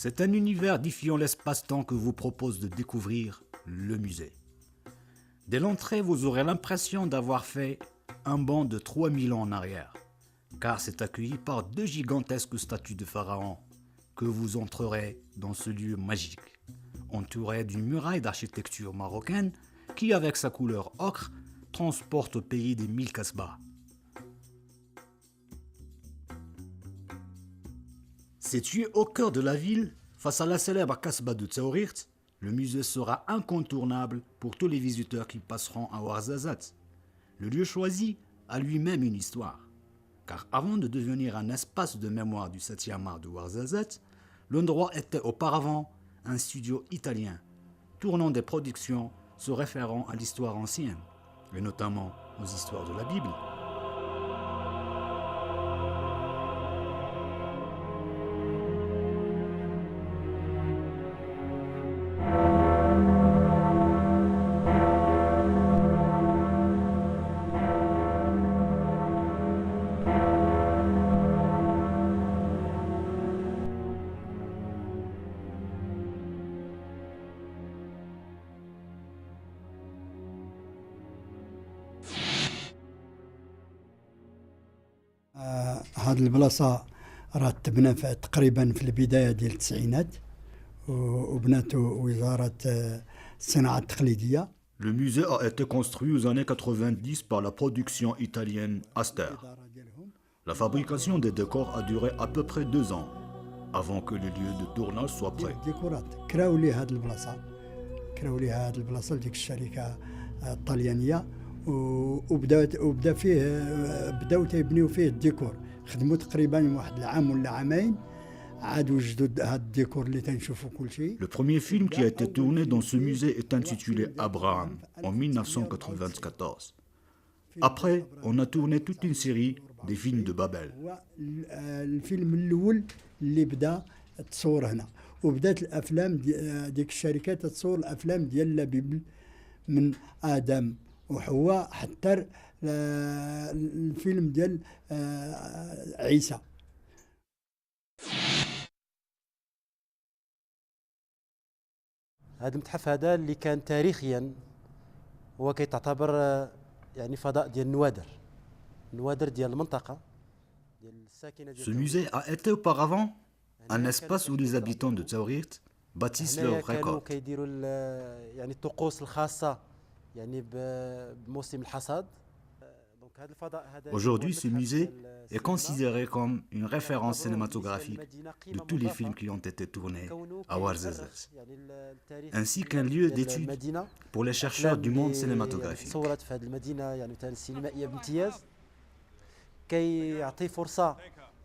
C'est un univers défiant l'espace-temps que vous propose de découvrir le musée. Dès l'entrée, vous aurez l'impression d'avoir fait un bond de 3000 ans en arrière, car c'est accueilli par 2 gigantesques statues de pharaons que vous entrerez dans ce lieu magique, entouré d'une muraille d'architecture marocaine qui, avec sa couleur ocre, transporte au pays des 1000 Kasbahs. Situé au cœur de la ville, face à la célèbre Kasbah de Tsaourirt, le musée sera incontournable pour tous les visiteurs qui passeront à Ouarzazate. Le lieu choisi a lui-même une histoire, car avant de devenir un espace de mémoire du 7e art de Ouarzazate, l'endroit était auparavant un studio italien, tournant des productions se référant à l'histoire ancienne, et notamment aux histoires de la Bible. هذه البلاصة راه تبنى تقريبا في البداية ديال التسعينات وبناته وزارة الصناعة التقليدية. Le musée a été construit aux années 90 par la production italienne Aster. La fabrication des décors a duré à peu près 2 ans, avant que le lieu de tournage soit prêt. الديكورات كراو لي هذه البلاصة لديك الشركة الطليانية وبدا فيه بداو تيبنيو فيه الديكور خدموا تقريبا واحد العام ولا عامين عاد وجدوا هذا الديكور اللي تنشوفوا كل شيء. Le premier film qui a été tourné dans ce musée est intitulé Abraham en 1994. Après, on a tourné toute une série des films de Babel. الفيلم الاول اللي بدا تصور هنا وبدات الافلام ديك الشركات تصور الافلام ديال لا بيبل من ادم وحواء حتى الفيلم ديال عيسى. هذا المتحف هذا اللي كان تاريخيا هو كيتعتبر يعني فضاء ديال النوادر ديال المنطقه ديال الساكنه ديال. Ce musée a été auparavant un espace où les habitants de Tsaourirt bâtissent leurs récoltes. كانوا كيديروا يعني الطقوس الخاصه يعني بموسم الحصاد. Aujourd'hui, ce musée est considéré comme une référence cinématographique de tous les films qui ont été tournés à Ouarzazate, ainsi qu'un lieu d'étude pour les chercheurs du monde cinématographique. كيعطي فرصه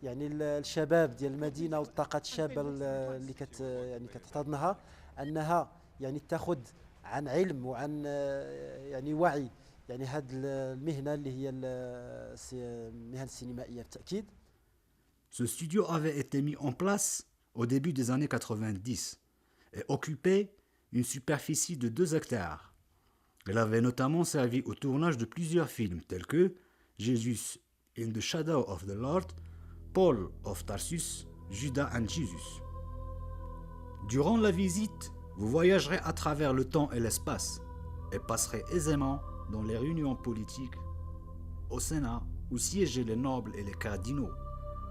يعني الشباب ديال المدينه والطاقات الشابه اللي يعني كتحتضنها انها يعني تاخذ عن علم وعن يعني وعي يعني هذه المهنه اللي هي المهن السينمائيه بالتاكيد. Ce studio avait été mis en place au début des années 90 et occupait une superficie de 2 hectares. Elle avait notamment servi au tournage de plusieurs films tels que Jesus in the Shadow of the Lord, Paul of Tarsus, Judas and Jesus. Durant la visite, vous voyagerez à travers le temps et l'espace et passerez aisément dans les réunions politiques, au Sénat, où siégeaient les nobles et les cardinaux,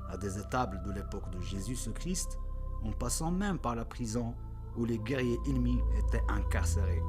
à des étables de l'époque de Jésus-Christ, en passant même par la prison où les guerriers ennemis étaient incarcérés.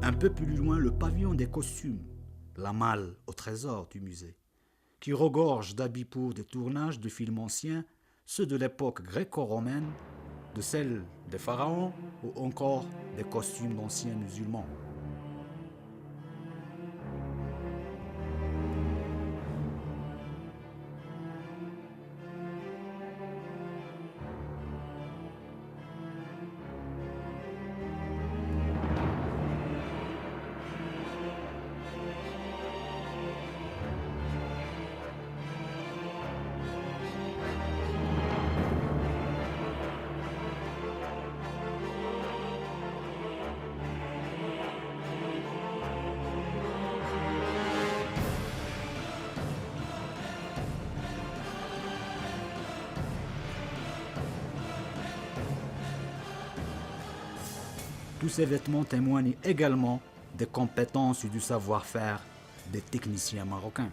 Un peu plus loin, le pavillon des costumes, la malle au trésor du musée, qui regorge d'habits pour des tournages de films anciens, ceux de l'époque gréco-romaine, de celle des pharaons ou encore des costumes d'anciens musulmans. tous ces vêtements témoignent également des compétences et du savoir-faire des techniciens marocains.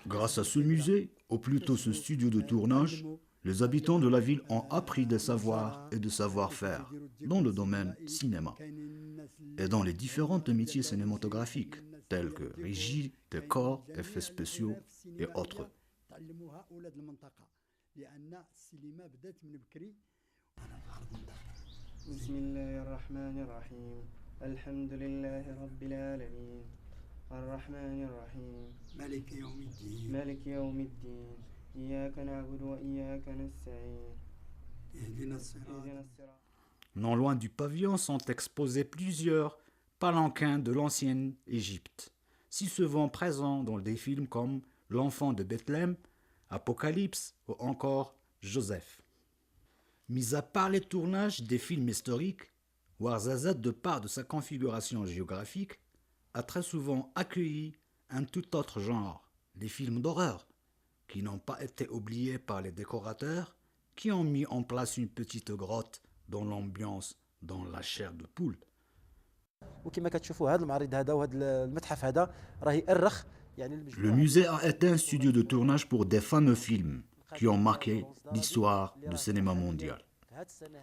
Grâce à ce musée, ou plutôt ce studio de tournage, les habitants de la ville ont appris des savoirs et de savoir-faire dans le domaine cinéma et dans les différents métiers cinématographiques tels que régie, décor, effets spéciaux et autres. بسم الله الرحمن الرحيم الحمد لله رب العالمين الرحمن الرحيم مالك يوم الدين مالك يوم الدين إياك نعبد وإياك نستعين اهدنا الصراط اهدنا الصراط. Non loin du pavillon sont exposés plusieurs palanquins de l'ancienne Égypte, si souvent présents dans des films comme L'Enfant de Bethléem, Apocalypse ou encore Joseph. Mis à part les tournages des films historiques, Ouarzazate, de par de sa configuration géographique, a très souvent accueilli un tout autre genre, les films d'horreur, qui n'ont pas été oubliés par les décorateurs, qui ont mis en place une petite grotte dans l'ambiance, dans la chair de poule. وكما كتشوفوا هذا المعرض هذا وهذا المتحف هذا راه يأرخ يعني Le musée a été un studio de tournage pour des fameux films qui ont marqué l'histoire du cinéma mondial.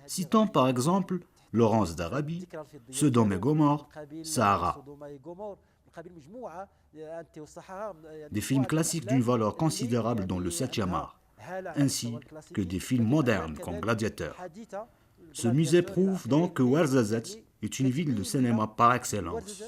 Citons par exemple Laurence d'Arabie, Sodome et Gomorrhe, Sahara, des films classiques d'une valeur considérable dans le 7e art, ainsi que des films modernes comme Gladiateur. Ce musée prouve donc que Ouarzazate est une ville de cinéma par excellence.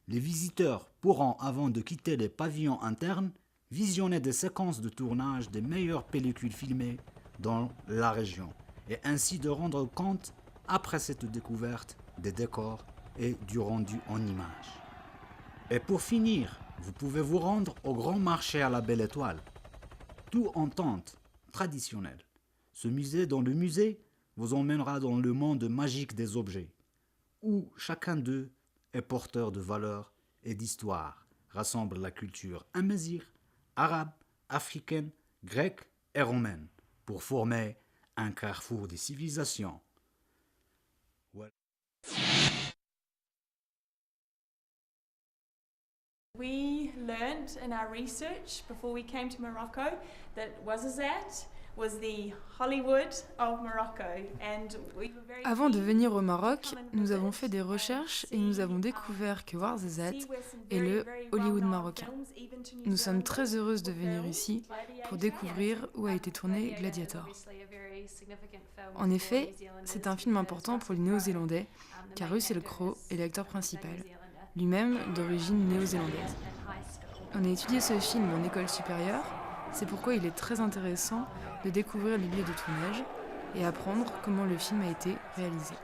Les visiteurs pourront, avant de quitter les pavillons internes, visionner des séquences de tournage des meilleures pellicules filmées dans la région et ainsi de rendre compte, après cette découverte, des décors et du rendu en images. Et pour finir, vous pouvez vous rendre au grand marché à la Belle Étoile, tout en tente traditionnelle. Ce musée dans le musée vous emmènera dans le monde magique des objets, où chacun d'eux est porteur de valeurs et d'histoire, rassemble la culture amazigh, arabe, africaine, grecque et romaine, pour former un carrefour des civilisations. We learned in our research before we came to Morocco that Ouarzazate was the Hollywood of Morocco, and we were very Avant de venir au Maroc, nous avons fait des recherches et nous avons découvert que Ouarzazate est le Hollywood marocain. Nous sommes très heureuses de venir ici pour découvrir où a été tourné Gladiator. En effet, c'est un film important pour les Néo-Zélandais, car Russell Crowe est l'acteur principal, lui-même d'origine néo-zélandaise. On a étudié ce film en école supérieure, c'est pourquoi il est très intéressant de découvrir les lieux de tournage et apprendre comment le film a été réalisé.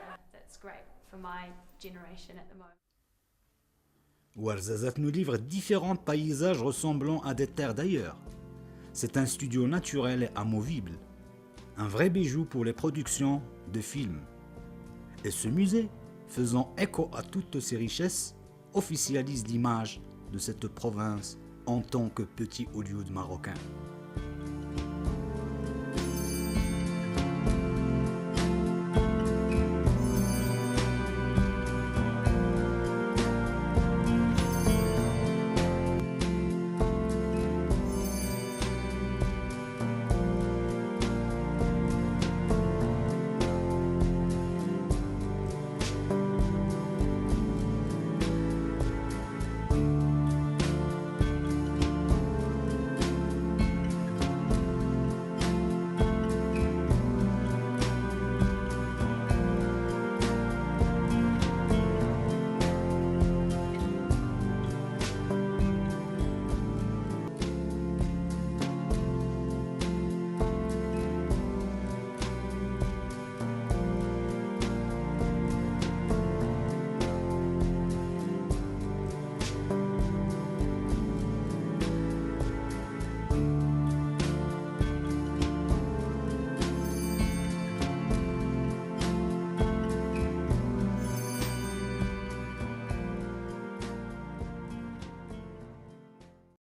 Ouarzazate nous livre différents paysages ressemblant à des terres d'ailleurs. C'est un studio naturel et amovible, un vrai bijou pour les productions de films. Et ce musée, faisant écho à toutes ces richesses, officialise l'image de cette province en tant que petit Hollywood marocain.